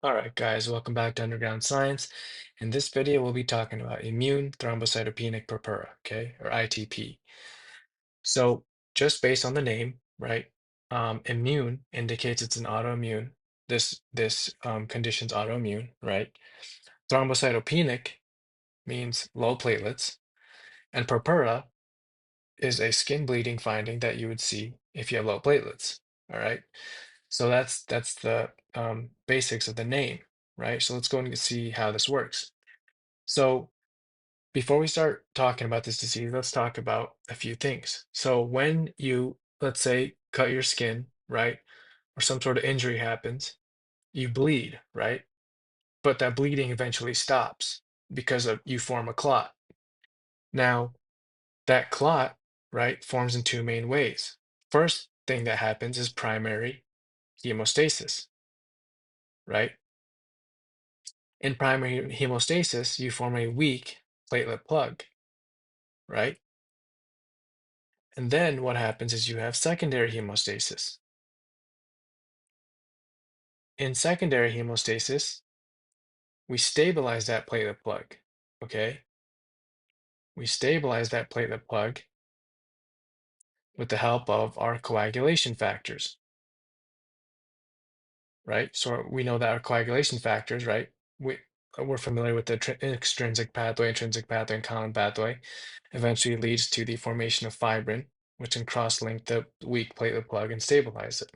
All right, guys, welcome back to Underground Science. In this video, we'll be talking about immune thrombocytopenic purpura, okay, or ITP. So, just based on the name, right? Immune indicates it's an autoimmune. This condition's autoimmune, right? Thrombocytopenic means low platelets, and purpura is a skin bleeding finding that you would see if you have low platelets. All right. So that's the basics of the name, right? So let's go and see how this works. So before we start talking about this disease, let's talk about a few things. So when you, let's say, cut your skin, right, or some sort of injury happens, you bleed, right? But that bleeding eventually stops because of you form a clot. Now, that clot, right, forms in two main ways. First thing that happens is primary hemostasis, right? In primary hemostasis, you form a weak platelet plug, right? And then what happens is you have secondary hemostasis. In secondary hemostasis, we stabilize that platelet plug, okay? We stabilize that platelet plug with the help of our coagulation factors, right? So we know that our coagulation factors, right? We're familiar with the extrinsic pathway, intrinsic pathway, and common pathway. Eventually leads to the formation of fibrin, which can cross-link the weak platelet plug and stabilize it.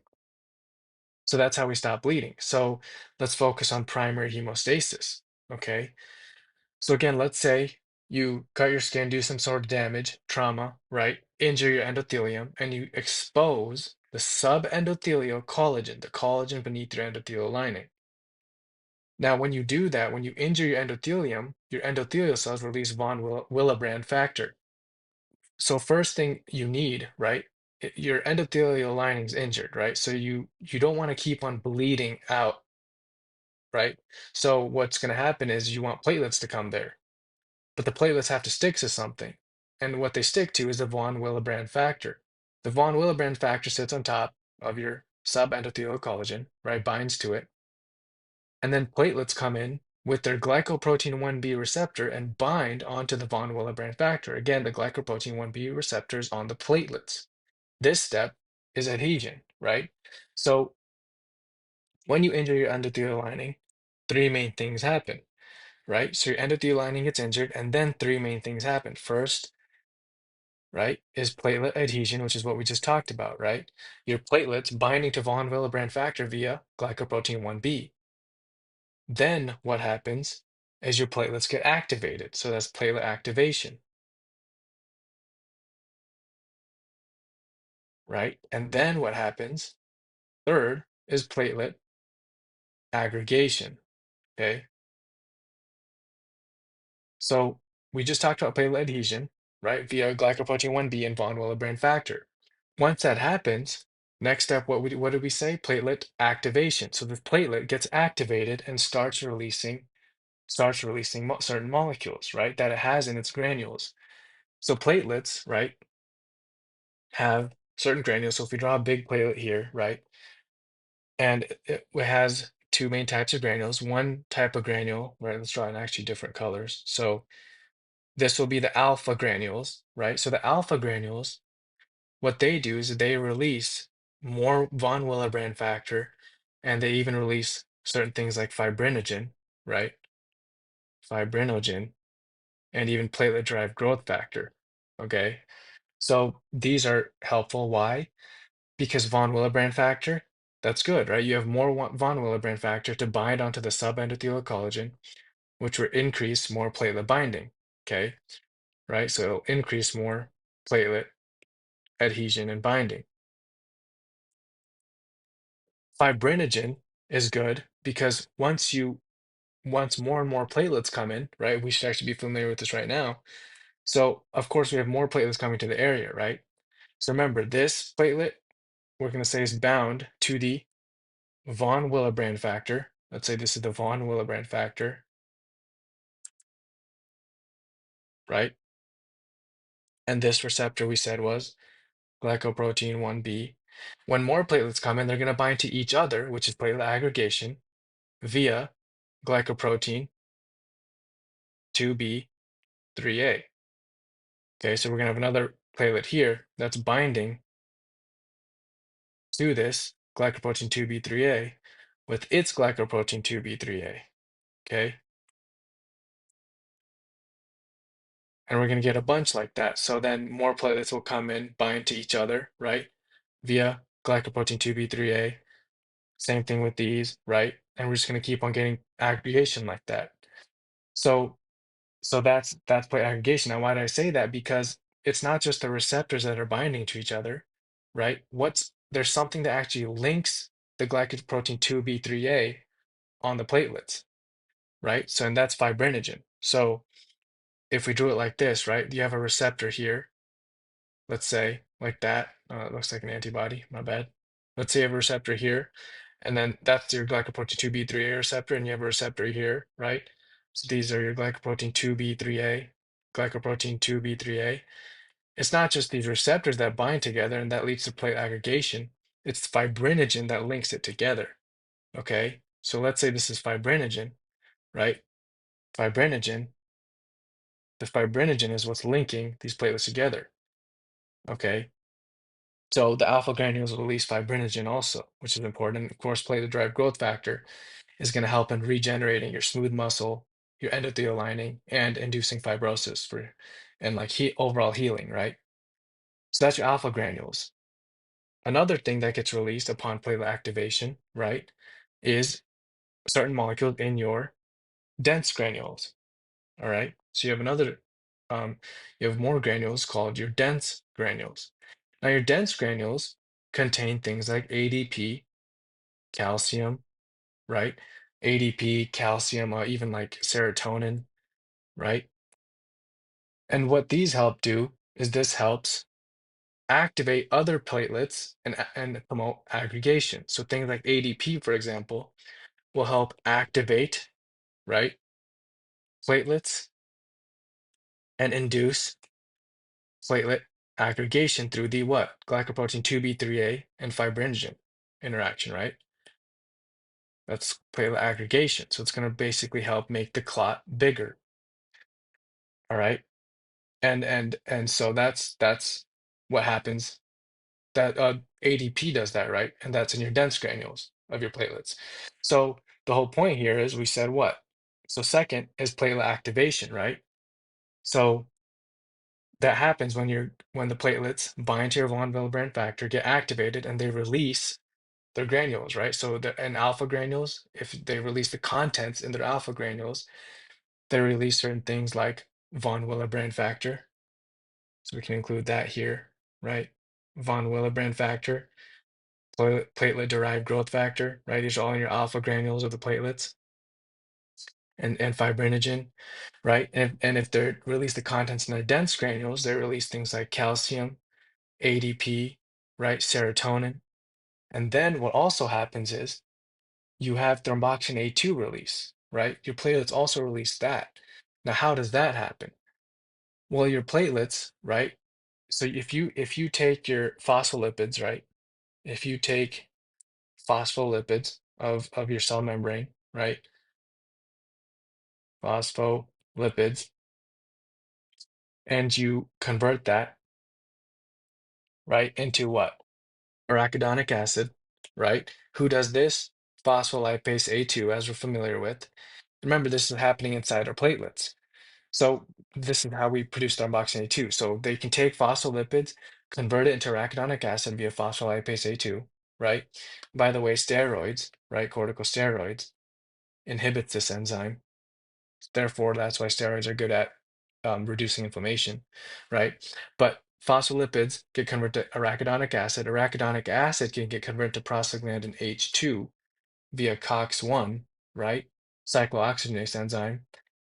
So that's how we stop bleeding. So let's focus on primary hemostasis. Okay. So again, let's say you cut your skin, do some sort of damage, trauma, right? Injure your endothelium, and you expose the subendothelial collagen, the collagen beneath your endothelial lining. Now, when you do that, when you injure your endothelial cells release von Willebrand factor. So first thing you need, right? Your endothelial lining's injured, right? So you don't want to keep on bleeding out, right? So what's going to happen is you want platelets to come there, but the platelets have to stick to something. And what they stick to is the von Willebrand factor. The von Willebrand factor sits on top of your subendothelial collagen, right? Binds to it. And then platelets come in with their glycoprotein 1b receptor and bind onto the von Willebrand factor. Again, the glycoprotein 1b receptor is on the platelets. This step is adhesion, right? So when you injure your endothelial lining, three main things happen, right? So your endothelial lining gets injured, and then three main things happen. First, right, is platelet adhesion, which is what we just talked about, right? Your platelets binding to von Willebrand factor via glycoprotein 1b. Then what happens is your platelets get activated. So that's platelet activation, right? And then what happens, third, is platelet aggregation, okay? So we just talked about platelet adhesion, right, via glycoprotein 1b and von Willebrand factor. Once that happens, next step, what did we say? Platelet activation. So the platelet gets activated and starts releasing certain molecules, right, that it has in its granules. So platelets, right, have certain granules. So if we draw a big platelet here, right, and it has two main types of granules. One type of granule, right, let's draw in actually different colors. So this will be the alpha granules, right? So the alpha granules, what they do is they release more von Willebrand factor, and they even release certain things like fibrinogen, right? Fibrinogen, and even platelet-derived growth factor. Okay, so these are helpful. Why? Because von Willebrand factor, that's good, right? You have more von Willebrand factor to bind onto the subendothelial collagen, which will increase more platelet binding. Okay, right? So it'll increase more platelet adhesion and binding. Fibrinogen is good because once more and more platelets come in, right? We should actually be familiar with this right now. So of course we have more platelets coming to the area, right? So remember, this platelet we're going to say is bound to the von Willebrand factor. Let's say this is the von Willebrand factor, right? And this receptor we said was glycoprotein 1b. When more platelets come in, they're going to bind to each other, which is platelet aggregation. via glycoprotein 2b3a. Okay, so we're going to have another platelet here that's binding to this glycoprotein 2b3a with its glycoprotein 2b3a. Okay, and we're going to get a bunch like that. So then more platelets will come in, bind to each other, right? Via glycoprotein 2b3a. Same thing with these, right? And we're just going to keep on getting aggregation like that. So that's platelet aggregation. Now, why did I say that? Because it's not just the receptors that are binding to each other, right? There's something that actually links the glycoprotein 2b3a on the platelets, right? So and that's fibrinogen. So if we drew it like this, right? You have a receptor here, let's say like that. It looks like an antibody, my bad. Let's say you have a receptor here, and then that's your glycoprotein 2b3a receptor, and you have a receptor here, right? So these are your glycoprotein 2b3a, glycoprotein 2b3a. It's not just these receptors that bind together and that leads to plate aggregation. It's fibrinogen that links it together. Okay, so let's say this is fibrinogen, right? Fibrinogen, the fibrinogen is what's linking these platelets together. Okay, so the alpha granules will release fibrinogen also, which is important. And of course, platelet-derived growth factor is going to help in regenerating your smooth muscle, your endothelial lining, and inducing fibrosis for and like overall healing, right? So that's your alpha granules. Another thing that gets released upon platelet activation, right, is certain molecules in your dense granules. All right. So um, you have more granules called your dense granules. Now, your dense granules contain things like ADP, calcium, right? ADP, calcium, even like serotonin, right? And what these help do is this helps activate other platelets and promote aggregation. So things like ADP, for example, will help activate, right, platelets and induce platelet aggregation through the what? Glycoprotein 2b3a and fibrinogen interaction, right? That's platelet aggregation. So it's going to basically help make the clot bigger. All right. And so that's what happens. That ADP does that, right? And that's in your dense granules of your platelets. So the whole point here is we said what? So second is platelet activation, right? So that happens when the platelets bind to your von Willebrand factor, get activated, and they release their granules, right? So in alpha granules, if they release the contents in their alpha granules, they release certain things like von Willebrand factor. So we can include that here, right? Von Willebrand factor, platelet-derived growth factor, right? These are all in your alpha granules of the platelets, and fibrinogen, right? And if they release the contents in their dense granules, they release things like calcium, ADP, right? Serotonin. And then what also happens is you have thromboxane A2 release, right? Your platelets also release that. Now, how does that happen? Well, your platelets, right? So if you take your phospholipids, right? If you take phospholipids of your cell membrane, right? Phospholipids, and you convert that, right, into what? Arachidonic acid, right? Who does this? Phospholipase A2, as we're familiar with. Remember, this is happening inside our platelets. So this is how we produce thromboxane A2. So they can take phospholipids, convert it into arachidonic acid via phospholipase A2, right? By the way, steroids, right, corticosteroids, inhibits this enzyme. Therefore, that's why steroids are good at reducing inflammation, right? But phospholipids get converted to arachidonic acid. Arachidonic acid can get converted to prostaglandin H2 via COX-1, right? Cyclooxygenase enzyme.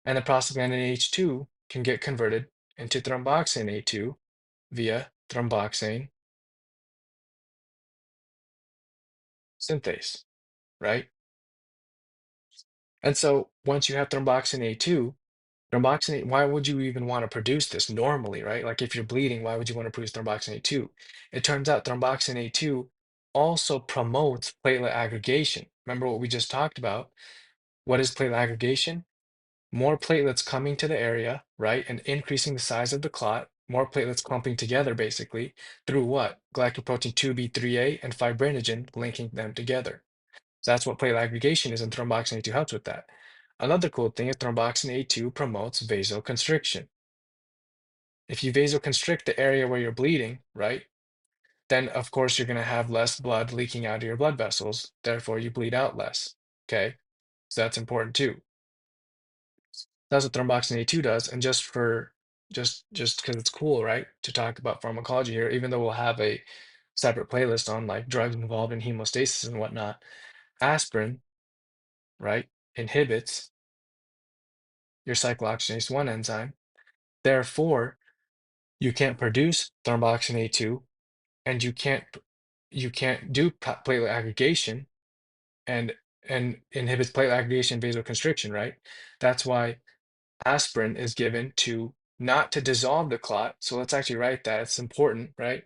And the prostaglandin H2 can get converted into thromboxane A2 via thromboxane synthase, right? And so once you have thromboxane A2, thromboxane, why would you even want to produce this normally, right? Like if you're bleeding, why would you want to produce thromboxane A2? It turns out thromboxane A2 also promotes platelet aggregation. Remember what we just talked about? What is platelet aggregation? More platelets coming to the area, right, and increasing the size of the clot, more platelets clumping together basically through what? Glycoprotein 2b3a and fibrinogen linking them together. So that's what platelet aggregation is, and thromboxane A2 helps with that. Another cool thing is thromboxane A2 promotes vasoconstriction. If you vasoconstrict the area where you're bleeding, right, then of course you're going to have less blood leaking out of your blood vessels. Therefore, you bleed out less. Okay, so that's important too. That's what thromboxane A2 does. And just because it's cool, right, to talk about pharmacology here, even though we'll have a separate playlist on like drugs involved in hemostasis and whatnot, aspirin, right, inhibits your cyclooxygenase 1 enzyme. Therefore, you can't produce thromboxane A2, and you can't do platelet aggregation, and inhibits platelet aggregation and vasoconstriction, right? That's why aspirin is given to not to dissolve the clot. So let's actually write that. It's important, right?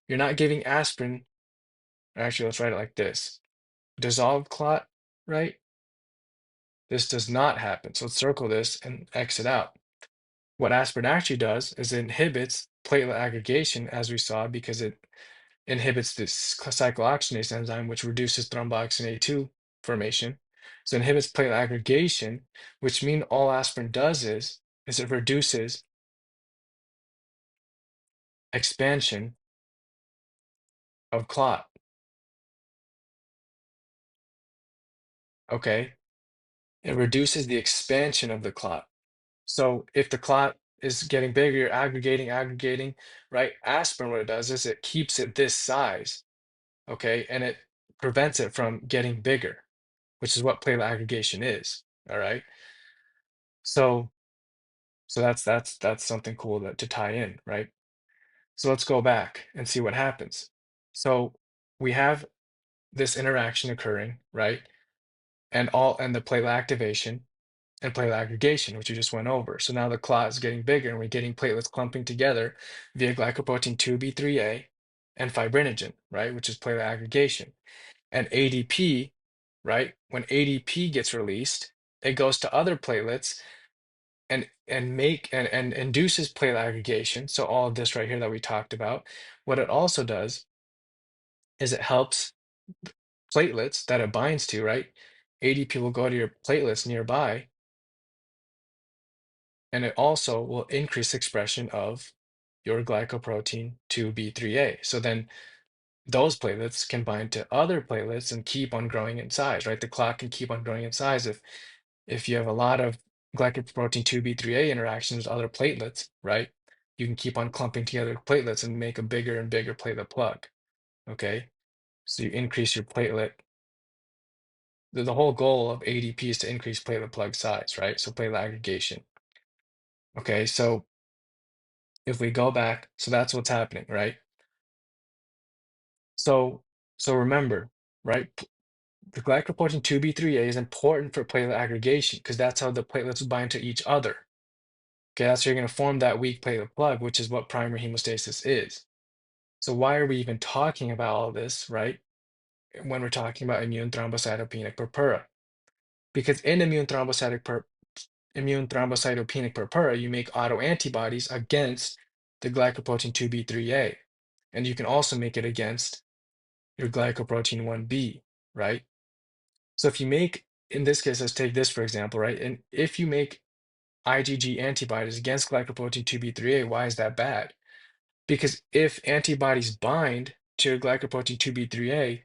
You're not giving aspirin. Actually, let's write it like this. Dissolved clot, right? This does not happen. So let's circle this and X it out. What aspirin actually does is it inhibits platelet aggregation, as we saw, because it inhibits this cyclooxygenase enzyme, which reduces thromboxane A2 formation. So it inhibits platelet aggregation, which means all aspirin does is it reduces expansion of clot. Okay, it reduces the expansion of the clot. So if the clot is getting bigger, you're aggregating, right? Aspirin, what it does is it keeps it this size, okay, and it prevents it from getting bigger, which is what platelet aggregation is. All right. So that's something cool to tie in, right? So let's go back and see what happens. So we have this interaction occurring, right? And the platelet activation and platelet aggregation, which you just went over. So now the clot is getting bigger and we're getting platelets clumping together via glycoprotein 2b3a and fibrinogen, right? Which is platelet aggregation. And ADP, right? When ADP gets released, it goes to other platelets and induces platelet aggregation. So all of this right here that we talked about, what it also does is it helps platelets that it binds to, right? ADP will go to your platelets nearby, and it also will increase expression of your glycoprotein 2b3a. So then those platelets can bind to other platelets and keep on growing in size, right? The clot can keep on growing in size if you have a lot of glycoprotein 2b3a interactions with other platelets, right? You can keep on clumping together platelets and make a bigger and bigger platelet plug, okay? So you increase your platelet. The whole goal of ADP is to increase platelet plug size, right? So platelet aggregation. Okay, so if we go back, so that's what's happening, right? So so remember, right? The glycoprotein 2b3a is important for platelet aggregation because that's how the platelets bind to each other. Okay, that's how you're going to form that weak platelet plug, which is what primary hemostasis is. So why are we even talking about all this, right? When we're talking about immune thrombocytopenic purpura. Because in immune thrombocytopenic purpura, you make autoantibodies against the glycoprotein 2b3a. And you can also make it against your glycoprotein 1b, right? So if you make, in this case, let's take this for example, right? And if you make IgG antibodies against glycoprotein 2b3a, why is that bad? Because if antibodies bind to your glycoprotein 2b3a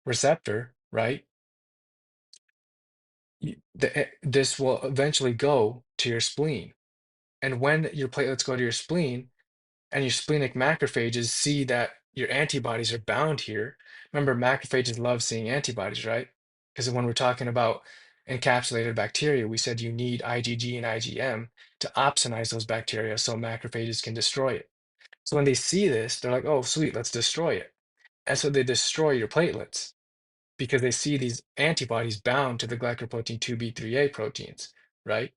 receptor, right, this will eventually go to your spleen. And when your platelets go to your spleen and your splenic macrophages see that your antibodies are bound here, remember macrophages love seeing antibodies, right? Because when we're talking about encapsulated bacteria, we said you need IgG and IgM to opsonize those bacteria so macrophages can destroy it. So when they see this, they're like, oh, sweet, let's destroy it. And so they destroy your platelets because they see these antibodies bound to the glycoprotein 2b3a proteins, right?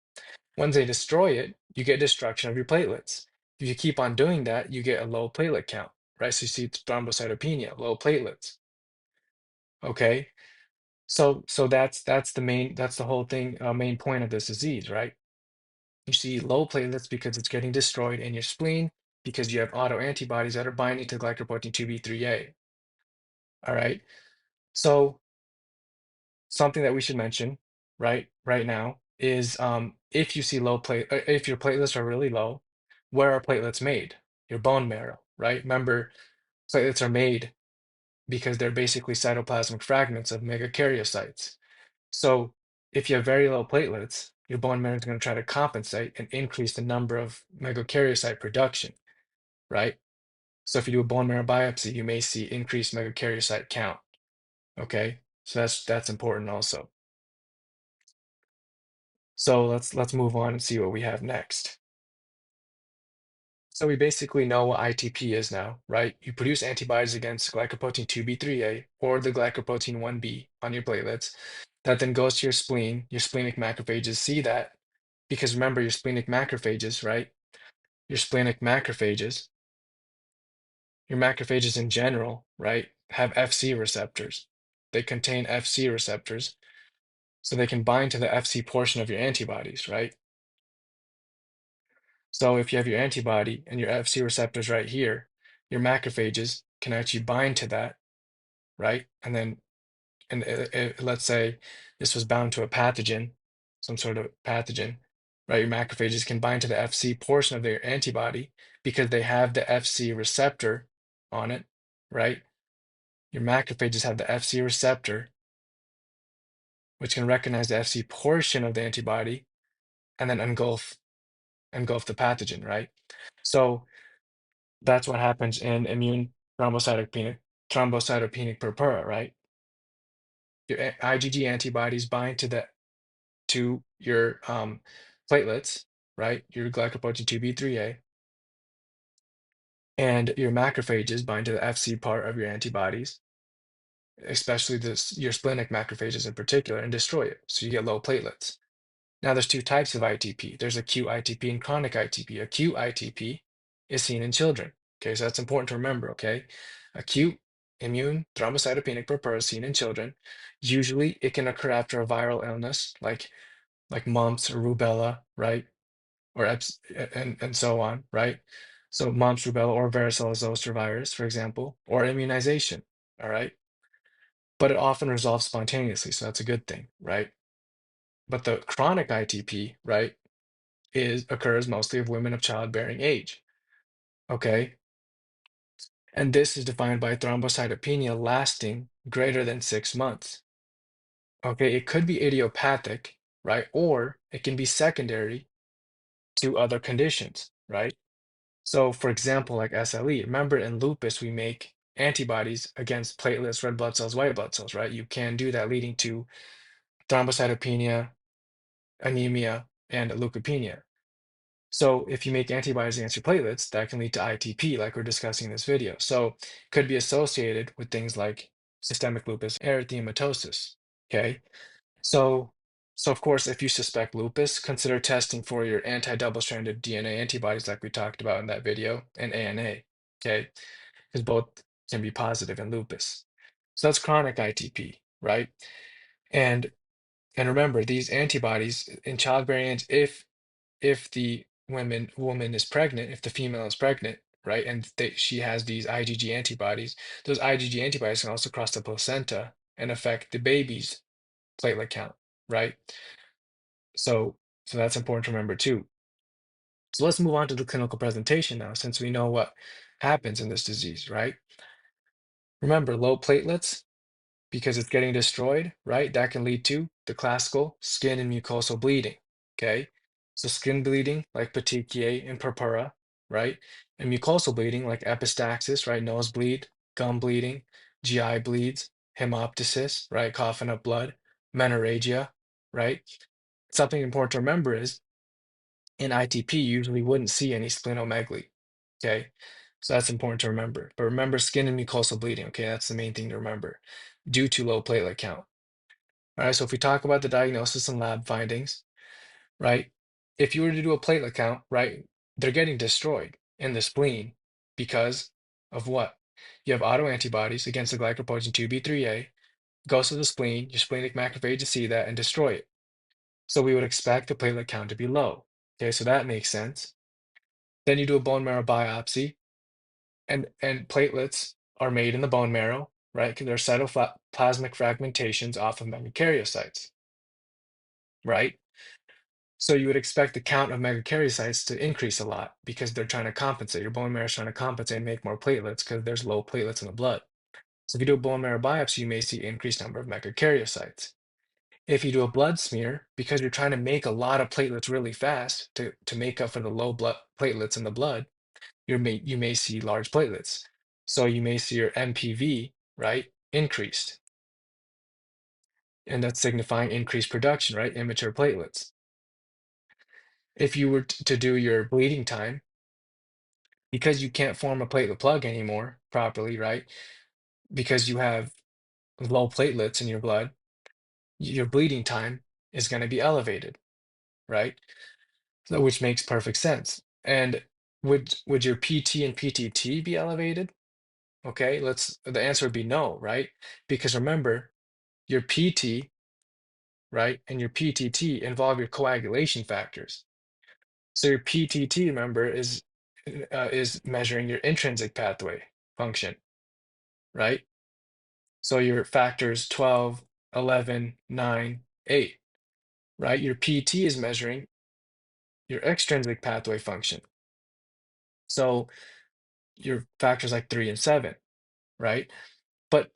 Once they destroy it, you get destruction of your platelets. If you keep on doing that, you get a low platelet count, right? So you see thrombocytopenia, low platelets. Okay, so that's the main that's the whole thing main point of this disease, right? You see low platelets because it's getting destroyed in your spleen because you have autoantibodies that are binding to glycoprotein 2b3a. All right. So something that we should mention, right now is if you see if your platelets are really low, where are platelets made? Your bone marrow, right? Remember, platelets are made because they're basically cytoplasmic fragments of megakaryocytes. So if you have very low platelets, your bone marrow is going to try to compensate and increase the number of megakaryocyte production, right? So if you do a bone marrow biopsy, you may see increased megakaryocyte count. Okay, so that's important also. So let's move on and see what we have next. So we basically know what ITP is now, right? You produce antibodies against glycoprotein 2b3a or the glycoprotein 1b on your platelets. That then goes to your spleen. Your splenic macrophages see that because remember your splenic macrophages, right? Your splenic macrophages, your macrophages in general, right, have FC receptors. They contain FC receptors, so they can bind to the FC portion of your antibodies, right? So if you have your antibody and your FC receptors right here, your macrophages can actually bind to that, right? And then, let's say this was bound to a pathogen, some sort of pathogen, right? Your macrophages can bind to the FC portion of their antibody because they have the FC receptor on it, right? Your macrophages have the FC receptor, which can recognize the FC portion of the antibody and then engulf the pathogen, right? So that's what happens in immune thrombocytopenic purpura, right? Your IgG antibodies bind to your platelets, right? Your glycoprotein 2b3a, and your macrophages bind to the FC part of your antibodies, especially your splenic macrophages in particular, and destroy it. So you get low platelets. Now there's two types of ITP. There's acute ITP and chronic ITP. Acute ITP is seen in children. Okay, so that's important to remember, okay? Acute immune thrombocytopenic purpura is seen in children. Usually it can occur after a viral illness like mumps or rubella, right? Or and so on, right? So mumps, rubella, or varicella zoster virus, for example, or immunization, all right? But it often resolves spontaneously, so that's a good thing, right? But the chronic ITP, right, is occurs mostly of women of childbearing age. Okay. And this is defined by thrombocytopenia lasting greater than 6 months. Okay. It could be idiopathic, right? Or it can be secondary to other conditions, right? So, for example, like SLE, remember in lupus, we make antibodies against platelets, red blood cells, white blood cells, right? You can do that, leading to thrombocytopenia, anemia, and leukopenia. So if you make antibodies against your platelets, that can lead to ITP, like we're discussing in this video. So could be associated with things like systemic lupus erythematosus. Okay. So so of course, if you suspect lupus, consider testing for your anti-double-stranded DNA antibodies, like we talked about in that video, and ANA. Okay, because both can be positive in lupus. So that's chronic ITP, right? And and remember, these antibodies in childbearing age, if the woman is pregnant, if the female is pregnant, right, and she has these IgG antibodies, those IgG antibodies can also cross the placenta and affect the baby's platelet count, right? So, so that's important to remember too. So let's move on to the clinical presentation now, since we know what happens in this disease, right? Remember, low platelets, because it's getting destroyed, right? That can lead to the classical skin and mucosal bleeding, okay? So skin bleeding like petechiae and purpura, right? And mucosal bleeding like epistaxis, right? Nosebleed, gum bleeding, GI bleeds, hemoptysis, right? Coughing up blood, menorrhagia, right? Something important to remember is in ITP, you usually wouldn't see any splenomegaly, okay? So that's important to remember. But remember skin and mucosal bleeding, okay? That's the main thing to remember due to low platelet count. All right, so if we talk about the diagnosis and lab findings, right? If you were to do a platelet count, right, they're getting destroyed in the spleen because of what? You have autoantibodies against the glycoprotein 2b3a, goes to the spleen, your splenic macrophages see that and destroy it. So we would expect the platelet count to be low. Okay, so that makes sense. Then you do a bone marrow biopsy, and platelets are made in the bone marrow, right? Because they're cytoplasmic fragmentations off of megakaryocytes, right? So you would expect the count of megakaryocytes to increase a lot because they're trying to compensate. Your bone marrow is trying to compensate and make more platelets because there's low platelets in the blood. So if you do a bone marrow biopsy, you may see increased number of megakaryocytes. If you do a blood smear, because you're trying to make a lot of platelets really fast to make up for the low blood platelets in the blood, you may see large platelets. So you may see your MPV, right, increased. And that's signifying increased production, right? Immature platelets. If you were to do your bleeding time, because you can't form a platelet plug anymore properly, right? Because you have low platelets in your blood, your bleeding time is going to be elevated, right? So, which makes perfect sense. And would your PT and PTT be elevated? Okay, the answer would be no, right? Because remember, your PT, right, and your PTT involve your coagulation factors. So your PTT, remember, is measuring your intrinsic pathway function, right? So your factors 12, 11, 9, 8, right? Your PT is measuring your extrinsic pathway function. So your factors like 3 and 7, right? But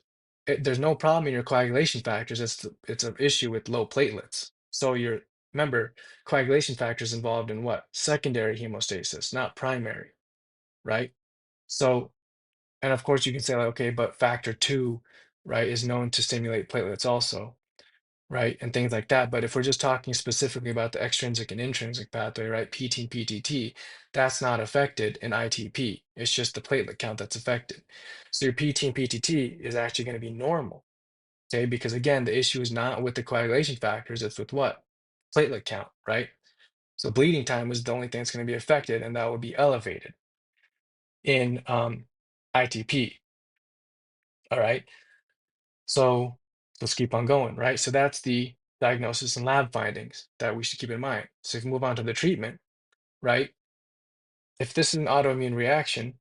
there's no problem in your coagulation factors. It's an issue with low platelets. So remember, coagulation factors involved in what? Secondary hemostasis, not primary, right? So, and of course you can say like, okay, but factor 2, right, is known to stimulate platelets also, right? And things like that. But if we're just talking specifically about the extrinsic and intrinsic pathway, right, PT and PTT, that's not affected in ITP. It's just the platelet count that's affected. So your PT and PTT is actually going to be normal, okay? Because again, the issue is not with the coagulation factors, it's with what? Platelet count, right? So bleeding time is the only thing that's going to be affected, and that will be elevated in ITP. All right. So let's keep on going, right? So that's the diagnosis and lab findings that we should keep in mind. So if we move on to the treatment, right? If this is an autoimmune reaction,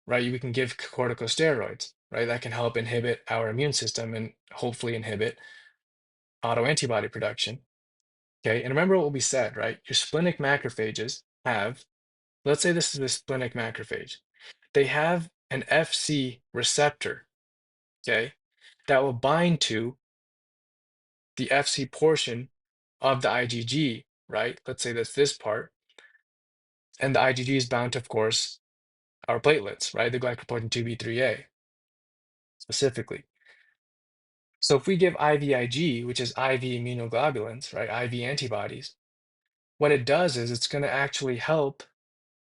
right, we can give corticosteroids, right? That can help inhibit our immune system and hopefully inhibit autoantibody production. Okay, and remember what we said, right? Your splenic macrophages have, let's say this is a splenic macrophage, they have an FC receptor, okay, that will bind to the FC portion of the IgG, right? Let's say that's this part. And the IgG is bound to, of course, our platelets, right? The glycoprotein 2b3a specifically. So if we give IVIG, which is IV immunoglobulins, right? IV antibodies, what it does is it's going to actually help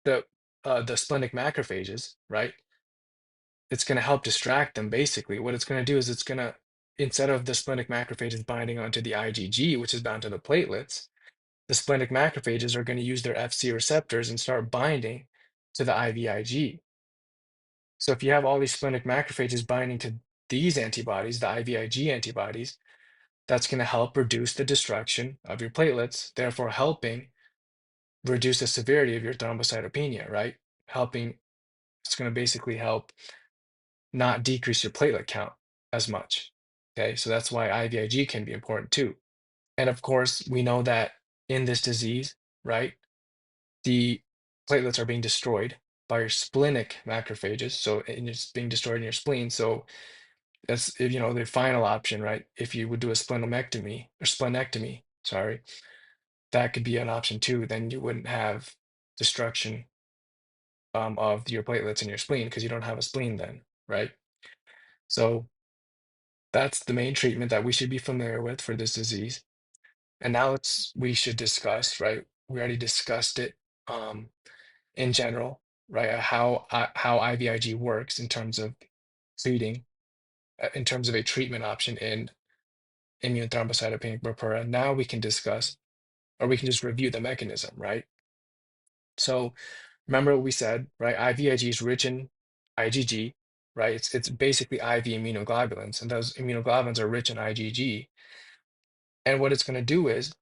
the the splenic macrophages, right? It's going to help distract them basically. What it's going to do is it's going to, instead of the splenic macrophages binding onto the IgG, which is bound to the platelets, the splenic macrophages are going to use their FC receptors and start binding to the IVIG. So if you have all these splenic macrophages binding to these antibodies, the IVIG antibodies, that's going to help reduce the destruction of your platelets, therefore helping reduce the severity of your thrombocytopenia, right? It's going to basically help not decrease your platelet count as much. Okay, so that's why IVIG can be important too. And of course, we know that in this disease, right, the platelets are being destroyed by your splenic macrophages. So and it's being destroyed in your spleen. So that's the final option, right? If you would do a splenectomy, sorry, that could be an option too. Then you wouldn't have destruction of your platelets in your spleen because you don't have a spleen then, right? So that's the main treatment that we should be familiar with for this disease. And now we should discuss, right? We already discussed it in general, right? How IVIG works in terms of treating, in terms of a treatment option in immune thrombocytopenic purpura. Now we can discuss, or we can just review the mechanism, right? So remember what we said, right? IVIG is rich in IgG, right? It's basically IV immunoglobulins, and those immunoglobulins are rich in IgG. And what it's going to do is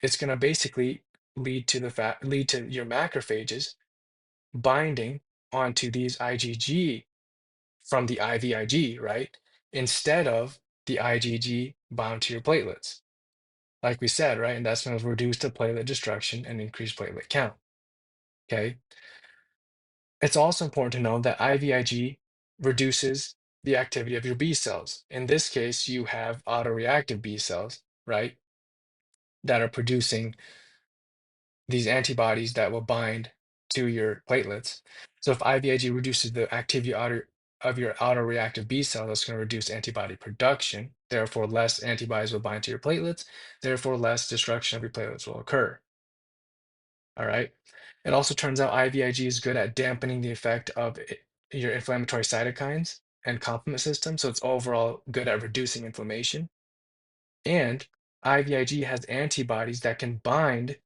it's going to basically lead to your macrophages binding onto these IgG from the IVIG, right? Instead of the IgG bound to your platelets, like we said, right? And that's going to reduce the platelet destruction and increase platelet count. Okay. It's also important to know that IVIG reduces the activity of your B cells. In this case, you have autoreactive B cells, right? That are producing these antibodies that will bind to your platelets. So if IVIG reduces the activity of your autoreactive B cell, that's going to reduce antibody production. Therefore, less antibodies will bind to your platelets. Therefore, less destruction of your platelets will occur. All right. It also turns out IVIG is good at dampening the effect of your inflammatory cytokines and complement system. So it's overall good at reducing inflammation. And IVIG has antibodies that can bind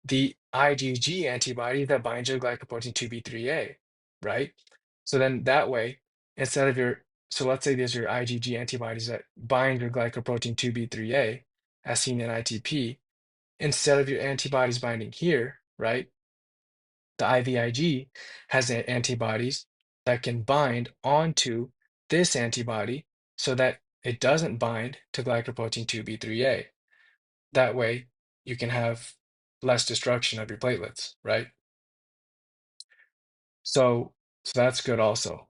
the IgG antibody that binds your glycoprotein 2b3A, right? So then that way, instead of your, so let's say there's your IgG antibodies that bind your glycoprotein 2b3A, as seen in ITP, instead of your antibodies binding here, right? The IVIG has antibodies that can bind onto this antibody so that it doesn't bind to glycoprotein 2b3A. That way, you can have less destruction of your platelets, right? So, so that's good also.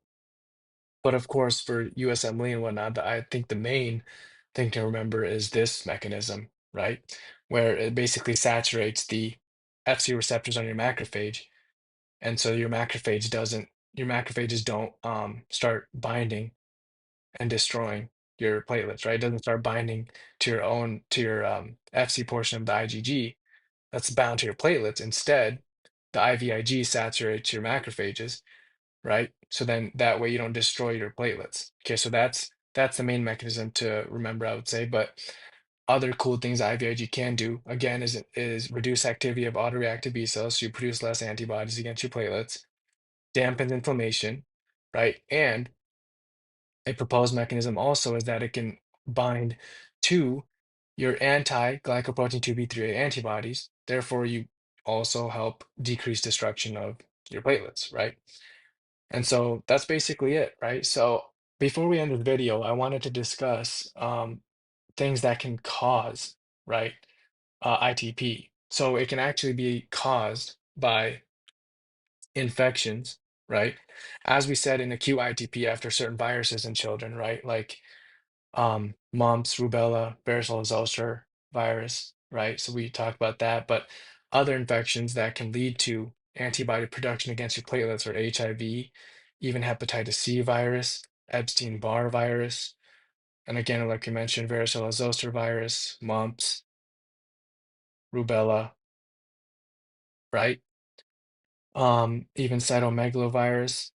But of course, for USMLE and whatnot, I think the main thing to remember is this mechanism, right? Where it basically saturates the FC receptors on your macrophage, and so your macrophages don't start binding and destroying your platelets, right? It doesn't start binding to your FC portion of the IgG that's bound to your platelets. Instead, the IVIG saturates your macrophages, right? So then that way you don't destroy your platelets. Okay, so that's the main mechanism to remember, I would say. But other cool things IVIG can do, again, is reduce activity of autoreactive B cells, so you produce less antibodies against your platelets, dampens inflammation, right? And a proposed mechanism also is that it can bind to your anti-glycoprotein 2b3A antibodies. Therefore, you also help decrease destruction of your platelets, right? And so that's basically it, right? So before we end the video, I wanted to discuss things that can cause, right, ITP. So it can actually be caused by infections, right? As we said in acute ITP after certain viruses in children, right? Like mumps, rubella, varicella zoster virus, right? So we talked about that, but other infections that can lead to antibody production against your platelets or HIV, even hepatitis C virus, Epstein-Barr virus, and again, like you mentioned, varicella zoster virus, mumps, rubella, right? Even cytomegalovirus,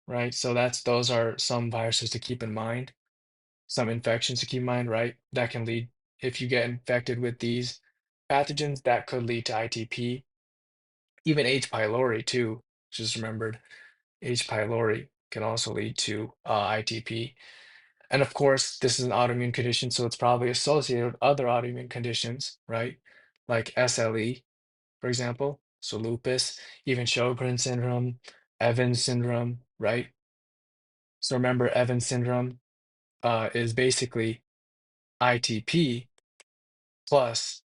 right? So those are some viruses to keep in mind, some infections to keep in mind, right? That can lead, if you get infected with these pathogens, that could lead to ITP. Even H. pylori too, just remembered, H. pylori can also lead to ITP. And of course, this is an autoimmune condition, so it's probably associated with other autoimmune conditions, right? Like SLE, for example, so lupus, even Sjogren's syndrome, Evans syndrome, right? So remember, Evans syndrome is basically ITP plus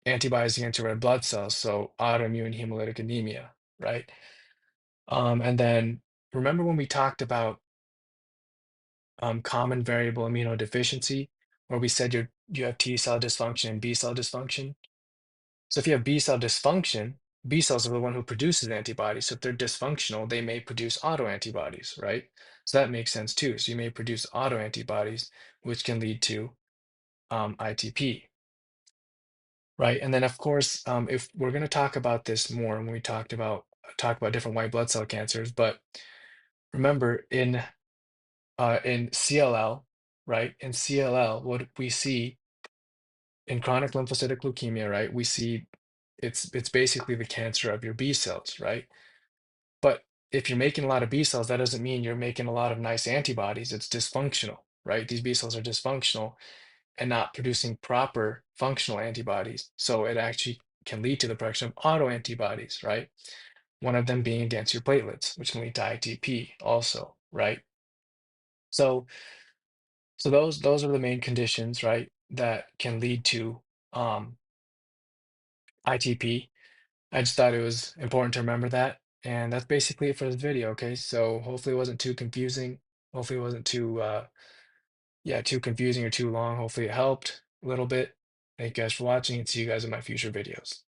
antibodies against your red blood cells, so autoimmune hemolytic anemia, right? And then remember when we talked about common variable immunodeficiency, where we said you have T cell dysfunction and B cell dysfunction? So if you have B cell dysfunction, B cells are the one who produces antibodies. So if they're dysfunctional, they may produce autoantibodies, right? So that makes sense too. So you may produce autoantibodies, which can lead to ITP. Right. And then of course, if we're going to talk about this more when we talk about different white blood cell cancers, but remember in CLL, right? In CLL, what we see in chronic lymphocytic leukemia, right? We see it's basically the cancer of your B cells, right? But if you're making a lot of B cells, that doesn't mean you're making a lot of nice antibodies. It's dysfunctional, right? These B cells are dysfunctional and not producing proper functional antibodies. So it actually can lead to the production of autoantibodies, right? One of them being against your platelets, which can lead to ITP also, right? So those are the main conditions, right, that can lead to um, ITP. I just thought it was important to remember that. And that's basically it for this video. Okay. So hopefully it wasn't too confusing. Hopefully it wasn't too, yeah, too confusing or too long. Hopefully it helped a little bit. Thank you guys for watching and see you guys in my future videos.